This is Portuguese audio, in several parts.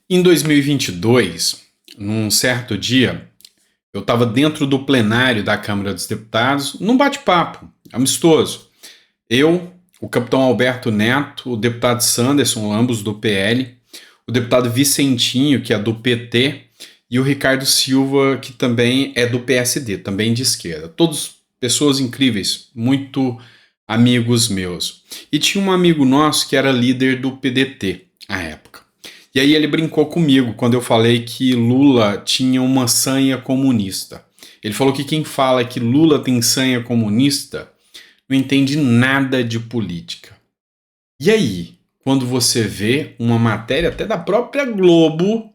Em 2022, num certo dia, eu estava dentro do plenário da Câmara dos Deputados, num bate-papo amistoso. Eu, o capitão Alberto Neto, o deputado Sanderson, ambos do PL, o deputado Vicentinho, que é do PT, e o Ricardo Silva, que também é do PSD, também de esquerda. Todos pessoas incríveis, muito amigos meus. E tinha um amigo nosso que era líder do PDT à época. E aí ele brincou comigo quando eu falei que Lula tinha uma sanha comunista. Ele falou que quem fala que Lula tem sanha comunista não entende nada de política. E aí, quando você vê uma matéria até da própria Globo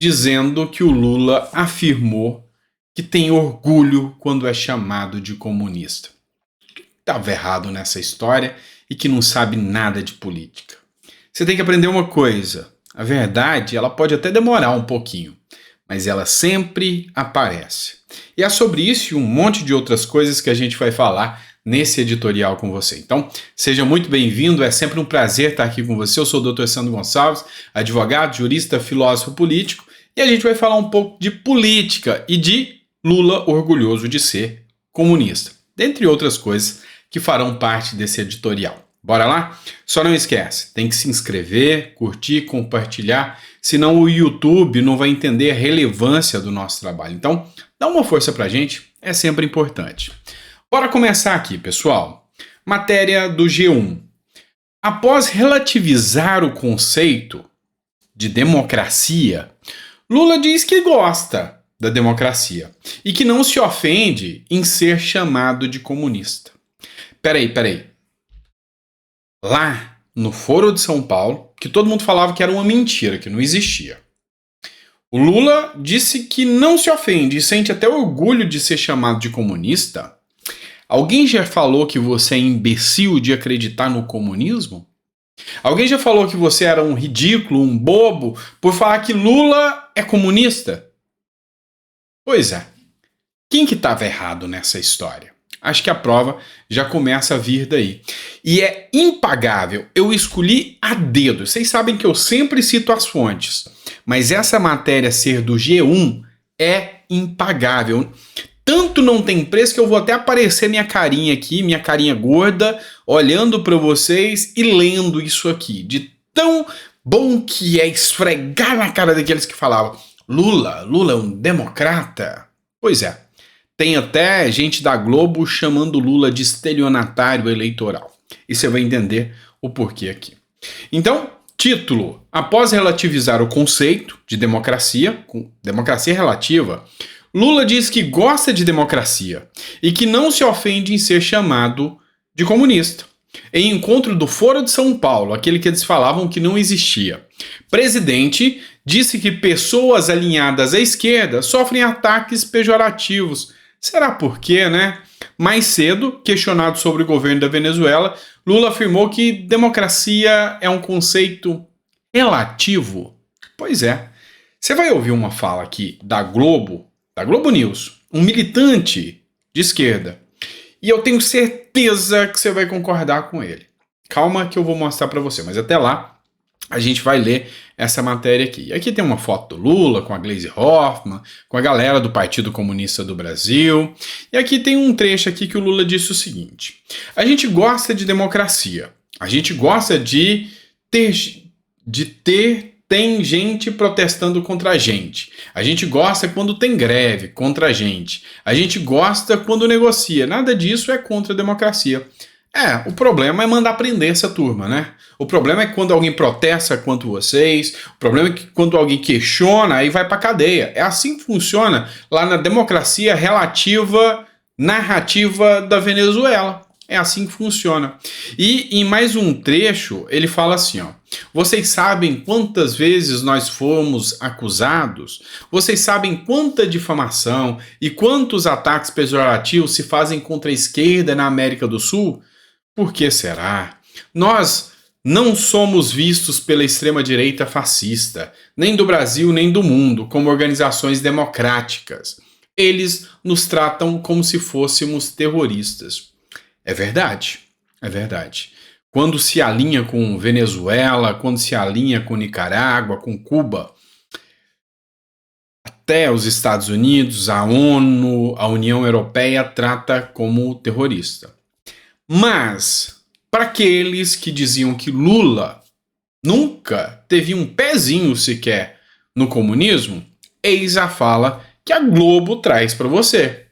dizendo que o Lula afirmou que tem orgulho quando é chamado de comunista. Estava errado nessa história e que não sabe nada de política. Você tem que aprender uma coisa. A verdade, ela pode até demorar um pouquinho, mas ela sempre aparece. E é sobre isso e um monte de outras coisas que a gente vai falar nesse editorial com você. Então, seja muito bem-vindo, é sempre um prazer estar aqui com você. Eu sou o Dr. Sandro Gonçalves, advogado, jurista, filósofo político, e a gente vai falar um pouco de política e de Lula orgulhoso de ser comunista, dentre outras coisas que farão parte desse editorial. Bora lá? Só não esquece, tem que se inscrever, curtir, compartilhar, senão o YouTube não vai entender a relevância do nosso trabalho. Então, dá uma força pra gente, é sempre importante. Bora começar aqui, pessoal. Matéria do G1. Após relativizar o conceito de democracia, Lula diz que gosta da democracia e que não se ofende em ser chamado de comunista. Peraí. Lá no Foro de São Paulo, que todo mundo falava que era uma mentira, que não existia. O Lula disse que não se ofende e sente até orgulho de ser chamado de comunista. Alguém já falou que você é imbecil de acreditar no comunismo? Alguém já falou que você era um ridículo, um bobo, por falar que Lula é comunista? Pois é. Quem que estava errado nessa história? Acho que a prova já começa a vir daí. E é impagável. Eu escolhi a dedo. Vocês sabem que eu sempre cito as fontes. Mas essa matéria ser do G1 é impagável. Tanto não tem preço que eu vou até aparecer minha carinha aqui, minha carinha gorda, olhando para vocês e lendo isso aqui. De tão bom que é esfregar na cara daqueles que falavam Lula é um democrata. Pois é. Tem até gente da Globo chamando Lula de estelionatário eleitoral. E você vai entender o porquê aqui. Então, título. Após relativizar o conceito de democracia relativa, Lula diz que gosta de democracia e que não se ofende em ser chamado de comunista. Em encontro do Foro de São Paulo, aquele que eles falavam que não existia, presidente disse que pessoas alinhadas à esquerda sofrem ataques pejorativos. Será por quê, né? Mais cedo, questionado sobre o governo da Venezuela, Lula afirmou que democracia é um conceito relativo. Pois é. Você vai ouvir uma fala aqui da Globo News, um militante de esquerda. E eu tenho certeza que você vai concordar com ele. Calma que eu vou mostrar para você, mas até lá a gente vai ler essa matéria aqui. E aqui tem uma foto do Lula com a Gleisi Hoffmann, com a galera do Partido Comunista do Brasil. E aqui tem um trecho aqui que o Lula disse o seguinte: a gente gosta de democracia. A gente gosta de ter tem gente protestando contra a gente. A gente gosta quando tem greve contra a gente. A gente gosta quando negocia. Nada disso é contra a democracia. O problema é mandar prender essa turma, né? O problema é que quando alguém protesta contra vocês, o problema é que quando alguém questiona, aí vai pra cadeia. É assim que funciona lá na democracia relativa, narrativa da Venezuela. É assim que funciona. E em mais um trecho, ele fala assim, ó: vocês sabem quantas vezes nós fomos acusados? Vocês sabem quanta difamação e quantos ataques pejorativos se fazem contra a esquerda na América do Sul? Por que será? Nós não somos vistos pela extrema-direita fascista, nem do Brasil nem do mundo, como organizações democráticas. Eles nos tratam como se fôssemos terroristas. É verdade. quando se alinha com Venezuela, quando se alinha com Nicarágua, com Cuba, até os Estados Unidos, a ONU, a União Europeia trata como terrorista. Mas, para aqueles que diziam que Lula nunca teve um pezinho sequer no comunismo, eis a fala que a Globo traz para você.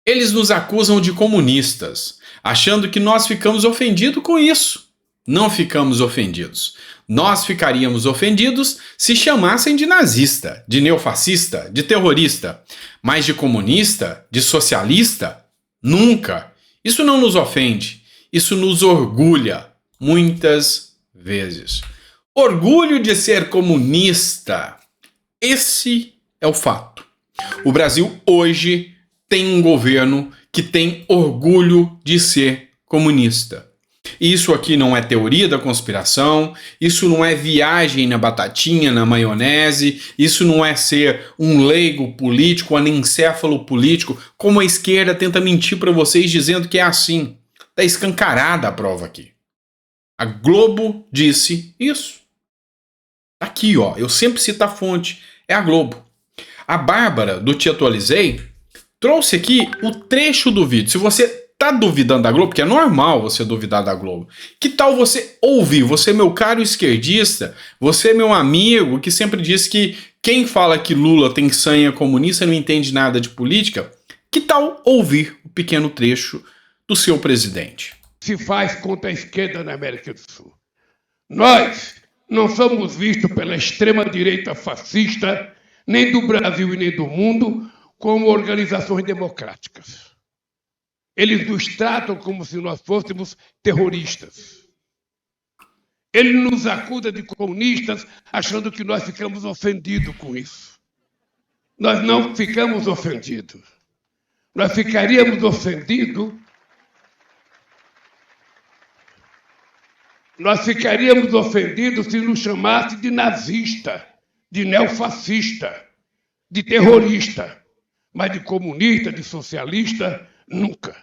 Eles nos acusam de comunistas, achando que nós ficamos ofendidos com isso. Não ficamos ofendidos. Nós ficaríamos ofendidos se chamassem de nazista, de neofascista, de terrorista. Mas de comunista, de socialista, nunca. Isso não nos ofende. Isso nos orgulha, muitas vezes. Orgulho de ser comunista. Esse é o fato. O Brasil hoje tem um governo que tem orgulho de ser comunista. Isso aqui não é teoria da conspiração, isso não é viagem na batatinha, na maionese, isso não é ser um leigo político, anencéfalo político, como a esquerda tenta mentir para vocês dizendo que é assim. Está escancarada a prova aqui. A Globo disse isso. Aqui, ó, eu sempre cito a fonte, é a Globo. A Bárbara, do Te Atualizei, trouxe aqui o trecho do vídeo. Se você tá duvidando da Globo, porque é normal você duvidar da Globo, que tal você ouvir? Você, meu caro esquerdista, você, meu amigo, que sempre diz que quem fala que Lula tem sanha comunista não entende nada de política, que tal ouvir o pequeno trecho do seu presidente? Se faz contra a esquerda na América do Sul. Nós não somos vistos pela extrema-direita fascista, nem do Brasil e nem do mundo, como organizações democráticas. Eles nos tratam como se nós fôssemos terroristas. Ele nos acusa de comunistas, achando que nós ficamos ofendidos com isso. Nós não ficamos ofendidos. Nós ficaríamos ofendidos. Nós ficaríamos ofendidos se nos chamasse de nazista, de neofascista, de terrorista. Mas de comunista, de socialista, nunca.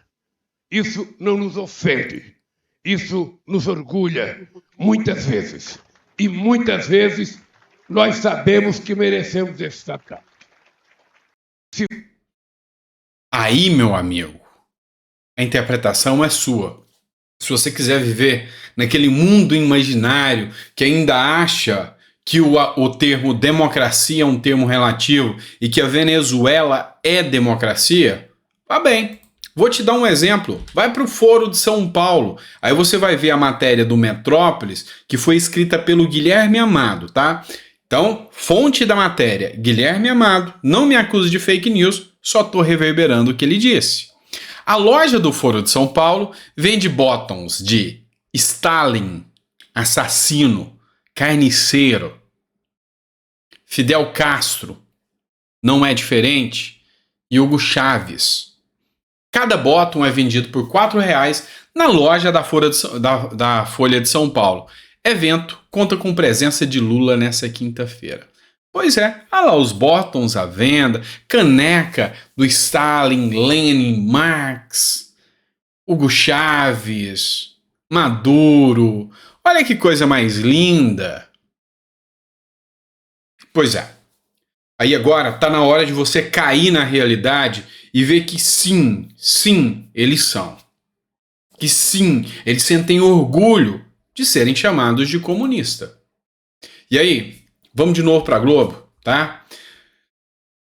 Isso não nos ofende. Isso nos orgulha, muitas vezes. E muitas vezes nós sabemos que merecemos esse ataque. Aí, meu amigo, a interpretação é sua. Se você quiser viver naquele mundo imaginário que ainda acha que o termo democracia é um termo relativo e que a Venezuela é democracia, vá bem. Vou te dar um exemplo. Vai para o Foro de São Paulo. Aí você vai ver a matéria do Metrópolis, que foi escrita pelo Guilherme Amado, tá? Então, fonte da matéria, Guilherme Amado. Não me acuse de fake news, só estou reverberando o que ele disse. A loja do Foro de São Paulo vende bottoms de Stalin, assassino, carniceiro, Fidel Castro, não é diferente, e Hugo Chávez. Cada bottom é vendido por R$4 na loja da Folha de São Paulo. Evento conta com presença de Lula nessa quinta-feira. Pois é, olha lá os bottoms à venda, caneca do Stalin, Lenin, Marx, Hugo Chávez, Maduro. Olha que coisa mais linda. Pois é. Aí agora está na hora de você cair na realidade e ver que sim, eles são. Que sim, eles sentem orgulho de serem chamados de comunista. E aí, vamos de novo para a Globo, tá?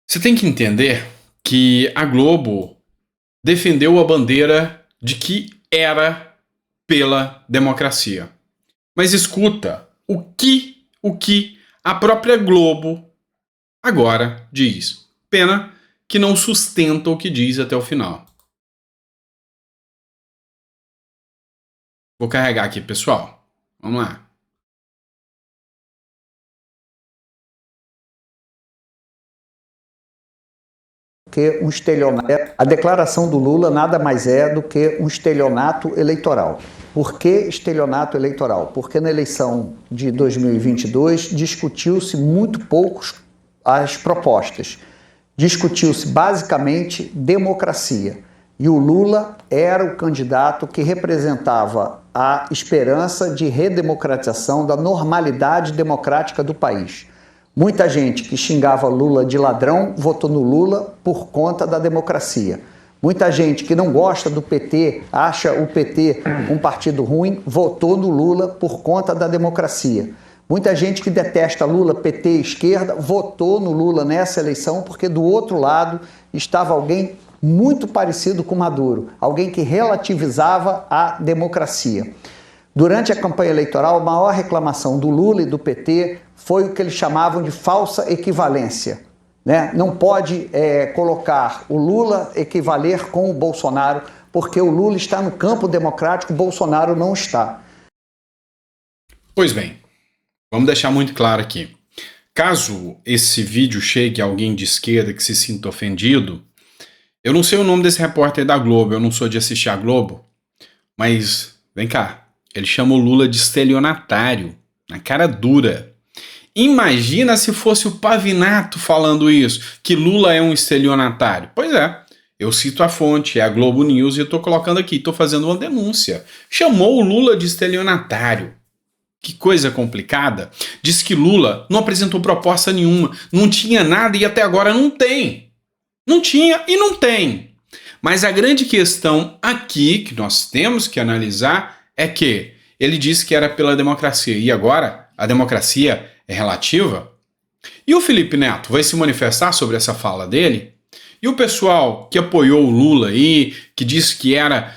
Você tem que entender que a Globo defendeu a bandeira de que era pela democracia. Mas escuta o que a própria Globo agora diz. Pena que não sustenta o que diz até o final. Vou carregar aqui, pessoal. Vamos lá. Que um estelionato. A declaração do Lula nada mais é do que um estelionato eleitoral. Por que estelionato eleitoral? Porque na eleição de 2022 discutiu-se muito pouco as propostas. Discutiu-se basicamente democracia. E o Lula era o candidato que representava a esperança de redemocratização, da normalidade democrática do país. Muita gente que xingava Lula de ladrão votou no Lula por conta da democracia. Muita gente que não gosta do PT, acha o PT um partido ruim, votou no Lula por conta da democracia. Muita gente que detesta Lula, PT e esquerda, votou no Lula nessa eleição porque do outro lado estava alguém muito parecido com Maduro, alguém que relativizava a democracia. Durante a campanha eleitoral, a maior reclamação do Lula e do PT foi o que eles chamavam de falsa equivalência. Né? Não pode colocar o Lula equivaler com o Bolsonaro, porque o Lula está no campo democrático, o Bolsonaro não está. Pois bem, vamos deixar muito claro aqui. Caso esse vídeo chegue a alguém de esquerda que se sinta ofendido, eu não sei o nome desse repórter da Globo, eu não sou de assistir a Globo, mas vem cá, ele chama o Lula de estelionatário, na cara dura. Imagina se fosse o Pavinato falando isso, que Lula é um estelionatário. Pois é, eu cito a fonte, é a Globo News e eu tô colocando aqui, tô fazendo uma denúncia. Chamou o Lula de estelionatário. Que coisa complicada. Diz que Lula não apresentou proposta nenhuma, não tinha nada e até agora não tem. Não tinha e não tem. Mas a grande questão aqui que nós temos que analisar é que ele disse que era pela democracia e agora a democracia é relativa? E o Felipe Neto vai se manifestar sobre essa fala dele? E o pessoal que apoiou o Lula aí, que disse que era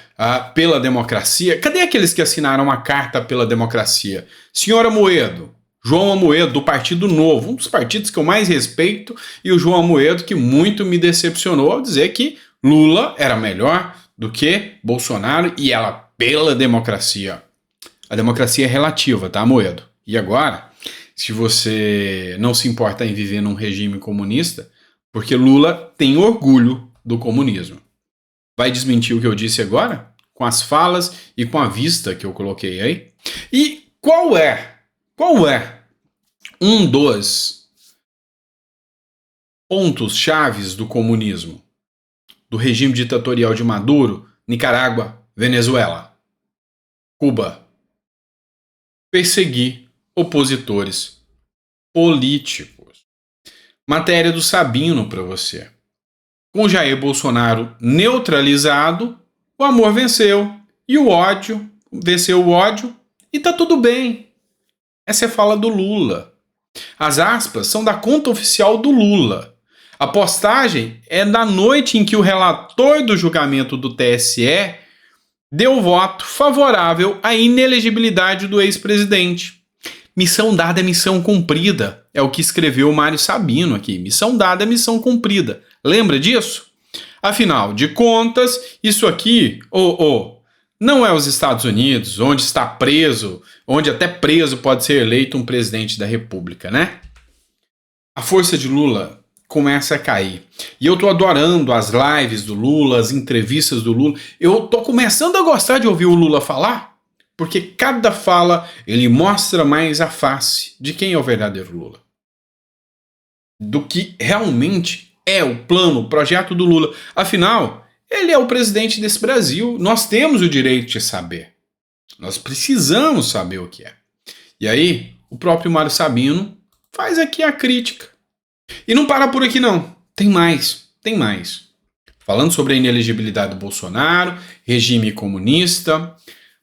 pela democracia, cadê aqueles que assinaram a carta pela democracia? Senhor Amoedo, João Amoedo, do Partido Novo, um dos partidos que eu mais respeito, e o João Amoedo, que muito me decepcionou ao dizer que Lula era melhor do que Bolsonaro e ela pela democracia. A democracia é relativa, tá, Amoedo? E agora, se você não se importa em viver num regime comunista, porque Lula tem orgulho do comunismo. Vai desmentir o que eu disse agora? Com as falas e com a vista que eu coloquei aí? E qual é um dos pontos chaves do comunismo? Do regime ditatorial de Maduro, Nicarágua, Venezuela, Cuba. Perseguir opositores políticos. Matéria do Sabino para você. Com Jair Bolsonaro neutralizado, o amor venceu e o ódio venceu o ódio e tá tudo bem. Essa é a fala do Lula. As aspas são da conta oficial do Lula. A postagem é da noite em que o relator do julgamento do TSE deu voto favorável à inelegibilidade do ex-presidente. Missão dada é missão cumprida. É o que escreveu o Mário Sabino aqui. Missão dada é missão cumprida. Lembra disso? Afinal de contas, isso aqui, não é os Estados Unidos, onde está preso, onde até preso pode ser eleito um presidente da República, né? A força de Lula começa a cair. E eu tô adorando as lives do Lula, as entrevistas do Lula. Eu tô começando a gostar de ouvir o Lula falar, porque cada fala ele mostra mais a face de quem é o verdadeiro Lula. Do que realmente é o plano, o projeto do Lula. Afinal, ele é o presidente desse Brasil. Nós temos o direito de saber. Nós precisamos saber o que é. E aí, o próprio Mário Sabino faz aqui a crítica. E não para por aqui não. Tem mais. Falando sobre a inelegibilidade do Bolsonaro, regime comunista.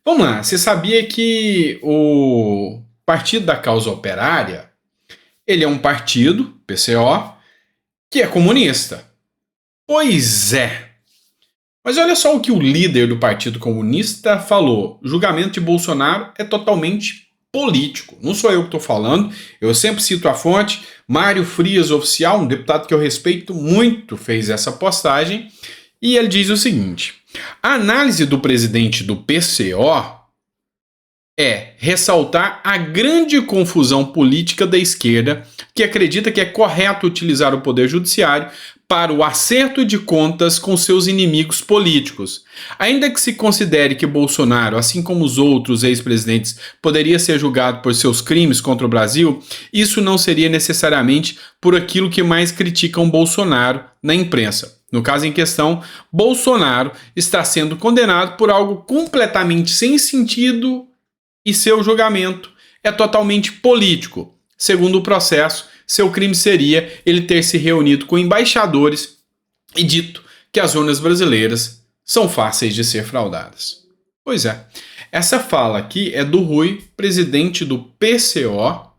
Vamos lá, você sabia que o Partido da Causa Operária, ele é um partido, PCO, que é comunista. Pois é. Mas olha só o que o líder do Partido Comunista falou. O julgamento de Bolsonaro é totalmente político. Não sou eu que estou falando, eu sempre cito a fonte. Mário Frias Oficial, um deputado que eu respeito muito, fez essa postagem e ele diz o seguinte: a análise do presidente do PCO é ressaltar a grande confusão política da esquerda que acredita que é correto utilizar o poder judiciário para o acerto de contas com seus inimigos políticos. Ainda que se considere que Bolsonaro, assim como os outros ex-presidentes, poderia ser julgado por seus crimes contra o Brasil, isso não seria necessariamente por aquilo que mais criticam Bolsonaro na imprensa. No caso em questão, Bolsonaro está sendo condenado por algo completamente sem sentido e seu julgamento é totalmente político. Segundo o processo, seu crime seria ele ter se reunido com embaixadores e dito que as urnas brasileiras são fáceis de ser fraudadas. Pois é, essa fala aqui é do Rui, presidente do PCO,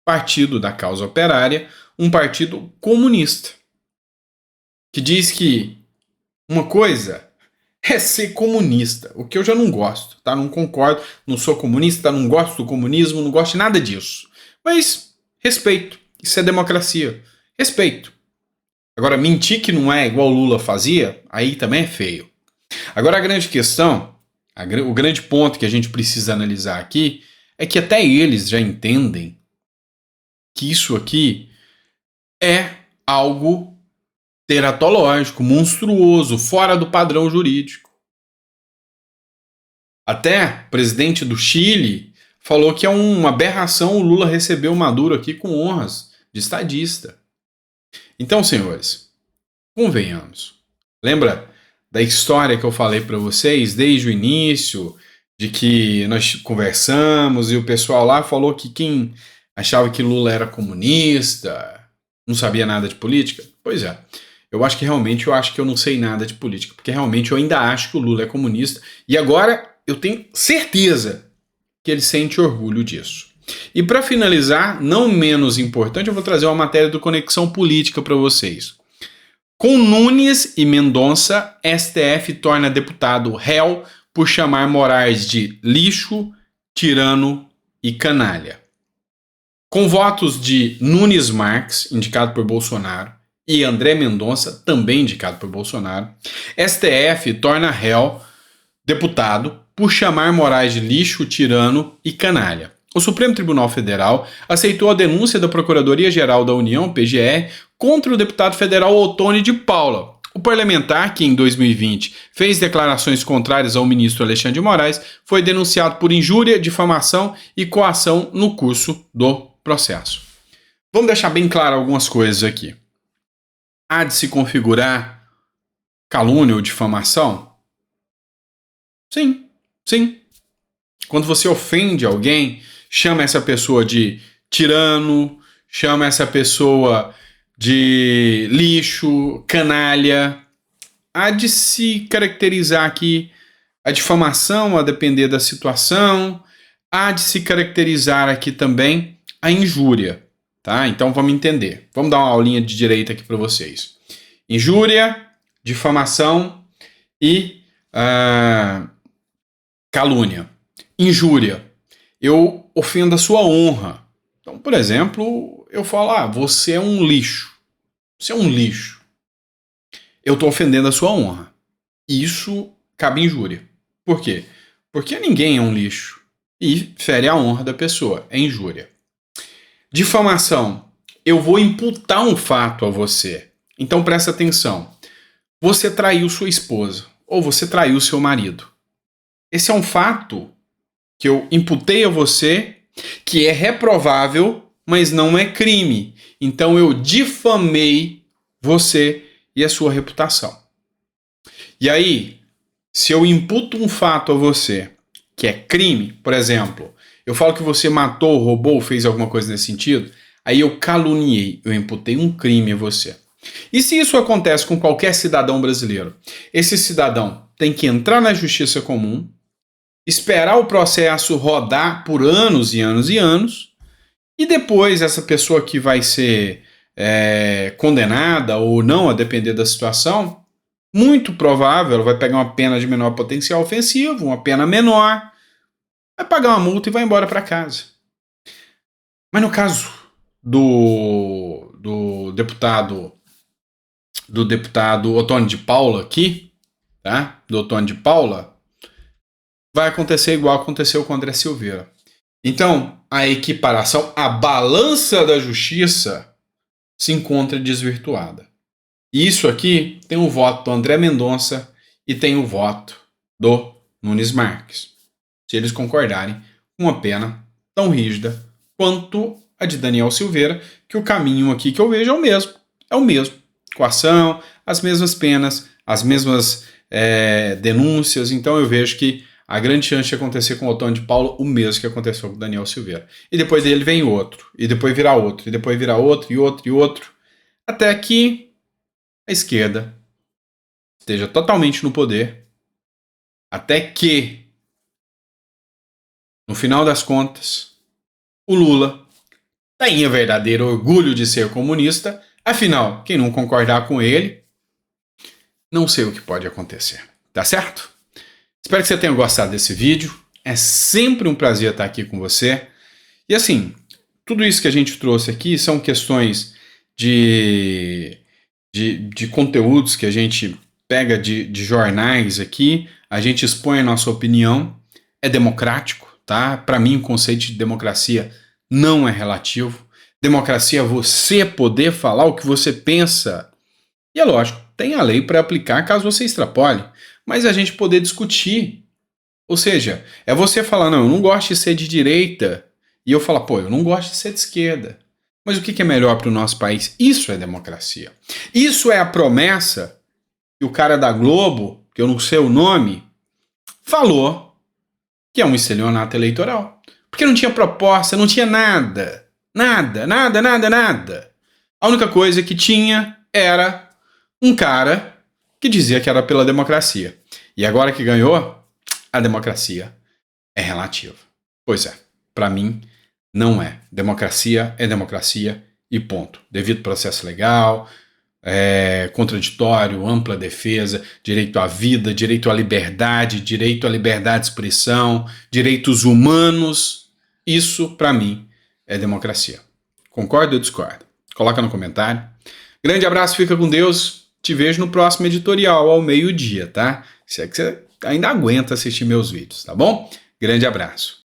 Partido da Causa Operária, um partido comunista, que diz que uma coisa é ser comunista, o que eu já não gosto, tá? Não concordo, não sou comunista, não gosto do comunismo, não gosto de nada disso. Mas respeito, isso é democracia, respeito. Agora, mentir que não é igual o Lula fazia, aí também é feio. Agora, a grande questão, o grande ponto que a gente precisa analisar aqui, é que até eles já entendem que isso aqui é algo teratológico, monstruoso, fora do padrão jurídico. Até o presidente do Chile falou que é uma aberração o Lula receber o Maduro aqui com honras de estadista. Então, senhores, convenhamos. Lembra da história que eu falei para vocês desde o início, de que nós conversamos e o pessoal lá falou que quem achava que Lula era comunista, não sabia nada de política? Pois é. Eu acho que eu não sei nada de política, porque realmente eu ainda acho que o Lula é comunista, e agora eu tenho certeza que ele sente orgulho disso. E para finalizar, não menos importante, eu vou trazer uma matéria do Conexão Política para vocês. Com Nunes e Mendonça, STF torna deputado réu por chamar Moraes de lixo, tirano e canalha. Com votos de Nunes Marques, indicado por Bolsonaro, e André Mendonça, também indicado por Bolsonaro, STF torna réu deputado por chamar Moraes de lixo, tirano e canalha. O Supremo Tribunal Federal aceitou a denúncia da Procuradoria-Geral da União, PGR, contra o deputado federal Ottoni de Paula. O parlamentar, que em 2020 fez declarações contrárias ao ministro Alexandre de Moraes, foi denunciado por injúria, difamação e coação no curso do processo. Vamos deixar bem claro algumas coisas aqui. Há de se configurar calúnia ou difamação? Sim, sim. Quando você ofende alguém, chama essa pessoa de tirano, chama essa pessoa de lixo, canalha. Há de se caracterizar aqui a difamação, a depender da situação. Há de se caracterizar aqui também a injúria. Tá? Então vamos entender. Vamos dar uma aulinha de direito aqui para vocês. Injúria, difamação e calúnia. Injúria. Eu ofendo a sua honra. Então, por exemplo, eu falo, você é um lixo. Você é um lixo. Eu estou ofendendo a sua honra. Isso cabe injúria. Por quê? Porque ninguém é um lixo. E fere a honra da pessoa. É injúria. Difamação. Eu vou imputar um fato a você. Então presta atenção. Você traiu sua esposa. Ou você traiu seu marido. Esse é um fato que eu imputei a você, que é reprovável, mas não é crime. Então eu difamei você e a sua reputação. E aí, se eu imputo um fato a você, que é crime, por exemplo, eu falo que você matou, roubou, fez alguma coisa nesse sentido, aí eu caluniei, eu imputei um crime a você. E se isso acontece com qualquer cidadão brasileiro? Esse cidadão tem que entrar na justiça comum, esperar o processo rodar por anos e anos e anos, e depois essa pessoa que vai ser condenada ou não, a depender da situação, muito provável, ela vai pegar uma pena de menor potencial ofensivo, uma pena menor, vai pagar uma multa e vai embora para casa. Mas no caso do deputado Ottoni de Paula aqui, tá? Do Ottoni de Paula, vai acontecer igual aconteceu com o André Silveira. Então, a equiparação, a balança da justiça se encontra desvirtuada. E isso aqui tem o voto do André Mendonça e tem o voto do Nunes Marques. Se eles concordarem com uma pena tão rígida quanto a de Daniel Silveira, que o caminho aqui que eu vejo é o mesmo. É o mesmo. coação, as mesmas penas, as mesmas denúncias. Então eu vejo que a grande chance de acontecer com o Otônio de Paulo o mesmo que aconteceu com o Daniel Silveira. E depois dele vem outro, e depois vira outro, e depois vira outro, e outro, e outro, até que a esquerda esteja totalmente no poder, até que, no final das contas, o Lula tenha verdadeiro orgulho de ser comunista. Afinal, quem não concordar com ele, não sei o que pode acontecer. Tá certo? Espero que você tenha gostado desse vídeo. É sempre um prazer estar aqui com você. E assim, tudo isso que a gente trouxe aqui são questões de conteúdos que a gente pega de jornais aqui, a gente expõe a nossa opinião, é democrático, tá? Para mim o conceito de democracia não é relativo. Democracia é você poder falar o que você pensa. E é lógico, tem a lei para aplicar caso você extrapole, mas a gente poder discutir. Ou seja, é você falar, não, eu não gosto de ser de direita, e eu falar, pô, eu não gosto de ser de esquerda. Mas o que é melhor para o nosso país? Isso é democracia. Isso é a promessa que o cara da Globo, que eu não sei o nome, falou que é um estelionato eleitoral. Porque não tinha proposta, não tinha nada. Nada. A única coisa que tinha era um cara que dizia que era pela democracia. E agora que ganhou, a democracia é relativa. Pois é, para mim não é. Democracia é democracia e ponto. Devido processo legal, contraditório, ampla defesa, direito à vida, direito à liberdade de expressão, direitos humanos. Isso, para mim, é democracia. Concorda ou discorda? Coloca no comentário. Grande abraço, fica com Deus. Te vejo no próximo editorial, ao meio-dia, tá? Se é que você ainda aguenta assistir meus vídeos, tá bom? Grande abraço.